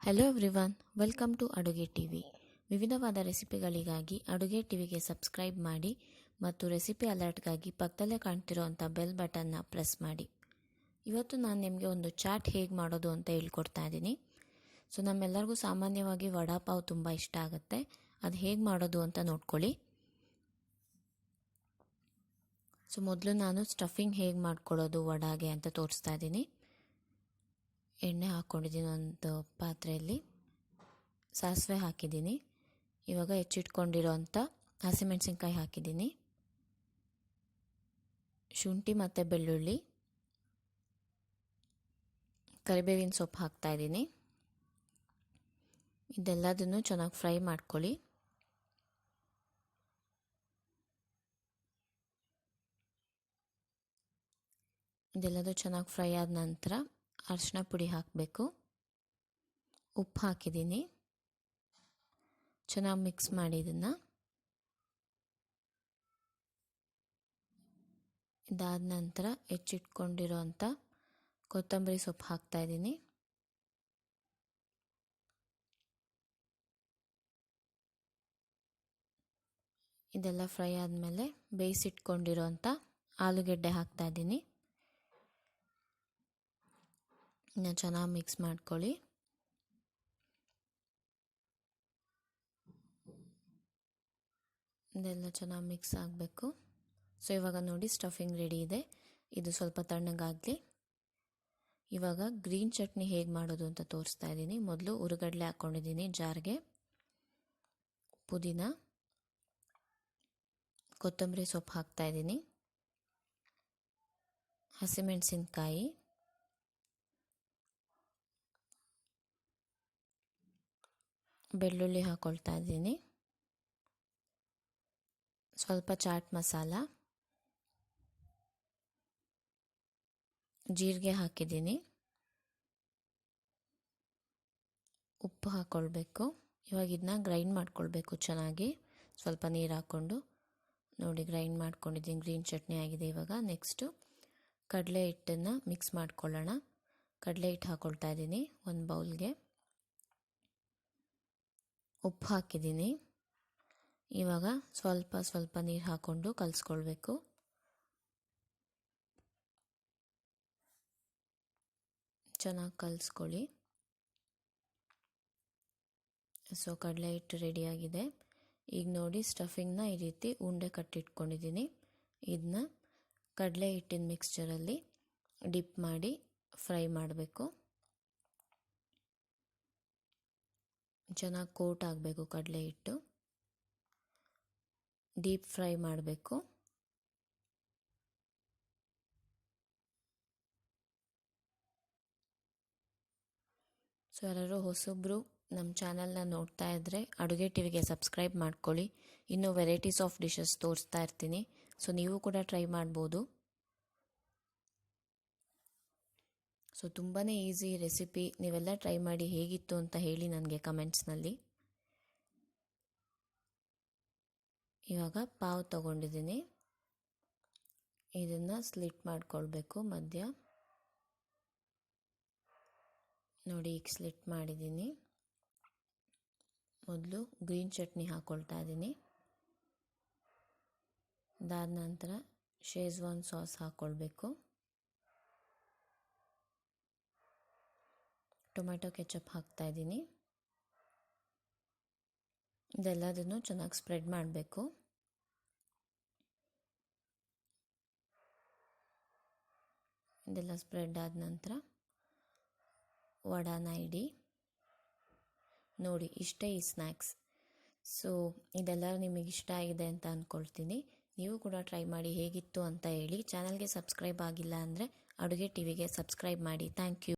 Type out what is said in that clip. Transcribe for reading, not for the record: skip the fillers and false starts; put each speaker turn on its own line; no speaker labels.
Hello everyone, welcome to ಅಡುಗೆ TV. ವಿವಿಧವಾದ ರೆಸಿಪಿಗಳಿಗಾಗಿ ಅಡುಗೆ ಟಿವಿಗೆ ಸಬ್ಸ್ಕ್ರೈಬ್ ಮಾಡಿ ಮತ್ತು ರೆಸಿಪಿ ಅಲರ್ಟ್ಗಾಗಿ ಪಕ್ಕದಲ್ಲೇ ಕಾಣ್ತಿರೋಂಥ ಬೆಲ್ ಬಟನ್ನ ಪ್ರೆಸ್ ಮಾಡಿ. ಇವತ್ತು ನಾನು ನಿಮಗೆ ಒಂದು ಚಾಟ್ ಹೇಗೆ ಮಾಡೋದು ಅಂತ ಹೇಳ್ಕೊಡ್ತಾ ಇದ್ದೀನಿ. ಸೊ ನಮ್ಮೆಲ್ಲರಿಗೂ ಸಾಮಾನ್ಯವಾಗಿ ವಡಾಪಾವ್ ತುಂಬ ಇಷ್ಟ ಆಗುತ್ತೆ. ಅದು ಹೇಗೆ ಮಾಡೋದು ಅಂತ ನೋಡ್ಕೊಳ್ಳಿ. ಸೊ ಮೊದಲು ನಾನು ಸ್ಟಫಿಂಗ್ ಹೇಗೆ ಮಾಡ್ಕೊಳ್ಳೋದು ವಡಾಗೆ ಅಂತ ತೋರಿಸ್ತಾ ಇದ್ದೀನಿ. ಎಣ್ಣೆ ಹಾಕ್ಕೊಂಡಿದ್ದೀನಿ, ಒಂದು ಪಾತ್ರೆಯಲ್ಲಿ ಸಾಸಿವೆ ಹಾಕಿದ್ದೀನಿ. ಇವಾಗ ಹೆಚ್ಚಿಟ್ಕೊಂಡಿರೋಂಥ ಹಸಿಮೆಣಸಿನ್ಕಾಯಿ ಹಾಕಿದ್ದೀನಿ, ಶುಂಠಿ ಮತ್ತು ಬೆಳ್ಳುಳ್ಳಿ, ಕರಿಬೇವಿನ ಸೊಪ್ಪು ಹಾಕ್ತಾಯಿದ್ದೀನಿ. ಇದೆಲ್ಲದನ್ನು ಚೆನ್ನಾಗಿ ಫ್ರೈ ಮಾಡ್ಕೊಳ್ಳಿ. ಇದೆಲ್ಲದು ಚೆನ್ನಾಗಿ ಫ್ರೈ ಆದ ನಂತರ ಅರಿಶಿನ ಪುಡಿ ಹಾಕಬೇಕು, ಉಪ್ಪು ಹಾಕಿದ್ದೀನಿ. ಚೆನ್ನಾಗಿ ಮಿಕ್ಸ್ ಮಾಡಿ ಇದನ್ನು. ಇದಾದ ನಂತರ ಹೆಚ್ಚಿಟ್ಕೊಂಡಿರೋಂಥ ಕೊತ್ತಂಬರಿ ಸೊಪ್ಪು ಹಾಕ್ತಾಯಿದ್ದೀನಿ. ಇದೆಲ್ಲ ಫ್ರೈ ಆದಮೇಲೆ ಬೇಯಿಸಿಟ್ಕೊಂಡಿರೋಂಥ ಆಲೂಗೆಡ್ಡೆ ಹಾಕ್ತಾಯಿದ್ದೀನಿ. ಇನ್ನು ಚೆನ್ನಾಗಿ ಮಿಕ್ಸ್ ಮಾಡ್ಕೊಳ್ಳಿ. ಇದೆಲ್ಲ ಚೆನ್ನಾಗಿ ಮಿಕ್ಸ್ ಆಗಬೇಕು. ಸೊ ಇವಾಗ ನೋಡಿ ಸ್ಟಫಿಂಗ್ ರೆಡಿ ಇದೆ. ಇದು ಸ್ವಲ್ಪ ತಣ್ಣಗಾಗಲಿ. ಇವಾಗ ಗ್ರೀನ್ ಚಟ್ನಿ ಹೇಗೆ ಮಾಡೋದು ಅಂತ ತೋರಿಸ್ತಾ ಇದ್ದೀನಿ. ಮೊದಲು ಹುರಿಗಡಲೆ ಹಾಕ್ಕೊಂಡಿದ್ದೀನಿ ಜಾರ್ಗೆ, ಪುದೀನ, ಕೊತ್ತಂಬರಿ ಸೊಪ್ಪು ಹಾಕ್ತಾಯಿದ್ದೀನಿ, ಹಸಿಮೆಣಸಿನ್ಕಾಯಿ, ಬೆಳ್ಳುಳ್ಳಿ ಹಾಕ್ಕೊಳ್ತಾ ಇದ್ದೀನಿ, ಸ್ವಲ್ಪ ಚಾಟ್ ಮಸಾಲ, ಜೀರಿಗೆ ಹಾಕಿದ್ದೀನಿ, ಉಪ್ಪು ಹಾಕ್ಕೊಳ್ಬೇಕು. ಇವಾಗ ಇದನ್ನ ಗ್ರೈಂಡ್ ಮಾಡ್ಕೊಳ್ಬೇಕು ಚೆನ್ನಾಗಿ, ಸ್ವಲ್ಪ ನೀರು ಹಾಕ್ಕೊಂಡು. ನೋಡಿ ಗ್ರೈಂಡ್ ಮಾಡ್ಕೊಂಡಿದ್ದೀನಿ, ಗ್ರೀನ್ ಚಟ್ನಿ ಆಗಿದೆ. ಇವಾಗ ನೆಕ್ಸ್ಟು ಕಡಲೆ ಹಿಟ್ಟನ್ನು ಮಿಕ್ಸ್ ಮಾಡ್ಕೊಳ್ಳೋಣ. ಕಡಲೆ ಹಿಟ್ಟು ಹಾಕ್ಕೊಳ್ತಾ ಇದ್ದೀನಿ ಒಂದು ಬೌಲ್ಗೆ, ಉಪ್ಪು ಹಾಕಿದ್ದೀನಿ. ಇವಾಗ ಸ್ವಲ್ಪ ನೀರು ಹಾಕ್ಕೊಂಡು ಕಲಿಸ್ಕೊಳ್ಬೇಕು. ಚೆನ್ನಾಗಿ ಕಲಿಸ್ಕೊಳ್ಳಿ. ಸೊ ಕಡಲೆ ಹಿಟ್ಟು ರೆಡಿಯಾಗಿದೆ. ಈಗ ನೋಡಿ ಸ್ಟಫಿಂಗ್ನ ಈ ರೀತಿ ಉಂಡೆ ಕಟ್ಟಿಟ್ಕೊಂಡಿದ್ದೀನಿ. ಇದನ್ನ ಕಡಲೆ ಹಿಟ್ಟಿನ ಮಿಕ್ಸ್ಚರಲ್ಲಿ ಡಿಪ್ ಮಾಡಿ ಫ್ರೈ ಮಾಡಬೇಕು. ಚೆನ್ನಾಗಿ ಕೋಟ್ ಆಗಬೇಕು ಕಡಲೆ ಹಿಟ್ಟು. ಡೀಪ್ ಫ್ರೈ ಮಾಡಬೇಕು. ಸೊ ಯಾರು ಹೊಸಬ್ರು ನಮ್ಮ ಚಾನಲ್ನ ನೋಡ್ತಾ ಇದ್ದರೆ ಅಡುಗೆ ಟಿವಿಗೆ ಸಬ್ಸ್ಕ್ರೈಬ್ ಮಾಡ್ಕೊಳ್ಳಿ. ಇನ್ನೂ ವೆರೈಟೀಸ್ ಆಫ್ ಡಿಶಸ್ ತೋರಿಸ್ತಾ ಇರ್ತೀನಿ. ಸೊ ನೀವು ಕೂಡ ಟ್ರೈ ಮಾಡ್ಬೋದು. ಸೊ ತುಂಬಾ ಈಸಿ ರೆಸಿಪಿ. ನೀವೆಲ್ಲ ಟ್ರೈ ಮಾಡಿ ಹೇಗಿತ್ತು ಅಂತ ಹೇಳಿ ನನಗೆ ಕಮೆಂಟ್ಸ್ನಲ್ಲಿ. ಇವಾಗ ಪಾವ್ ತಗೊಂಡಿದ್ದೀನಿ, ಇದನ್ನು ಸ್ಲಿಟ್ ಮಾಡ್ಕೊಳ್ಬೇಕು ಮಧ್ಯ. ನೋಡಿ ಈಗ ಸ್ಲಿಟ್ ಮಾಡಿದ್ದೀನಿ. ಮೊದಲು ಗ್ರೀನ್ ಚಟ್ನಿ ಹಾಕ್ಕೊಳ್ತಾ ಇದ್ದೀನಿ. ಅದಾದ ನಂತರ schezwan ಸಾಸ್ ಹಾಕ್ಕೊಳ್ಬೇಕು, ಟೊಮೆಟೊ ಕೆಚಪ್ ಹಾಕ್ತಾಯಿದ್ದೀನಿ. ಇದೆಲ್ಲದನ್ನು ಚೆನ್ನಾಗಿ ಸ್ಪ್ರೆಡ್ ಮಾಡಬೇಕು. ಇದೆಲ್ಲ ಸ್ಪ್ರೆಡ್ ಆದ ನಂತರ ವಡಾನ ಇಡಿ. ನೋಡಿ ಇಷ್ಟೇ ಈ ಸ್ನ್ಯಾಕ್ಸ್. ಸೊ ಇದೆಲ್ಲ ನಿಮಗೆ ಇಷ್ಟ ಆಗಿದೆ ಅಂತ ಅಂದ್ಕೊಳ್ತೀನಿ. ನೀವು ಕೂಡ ಟ್ರೈ ಮಾಡಿ ಹೇಗಿತ್ತು ಅಂತ ಹೇಳಿ. ಚಾನಲ್ಗೆ ಸಬ್ಸ್ಕ್ರೈಬ್ ಆಗಿಲ್ಲ ಅಂದರೆ ಅಡುಗೆ ಟಿವಿಗೆ ಸಬ್ಸ್ಕ್ರೈಬ್ ಮಾಡಿ. Thank you.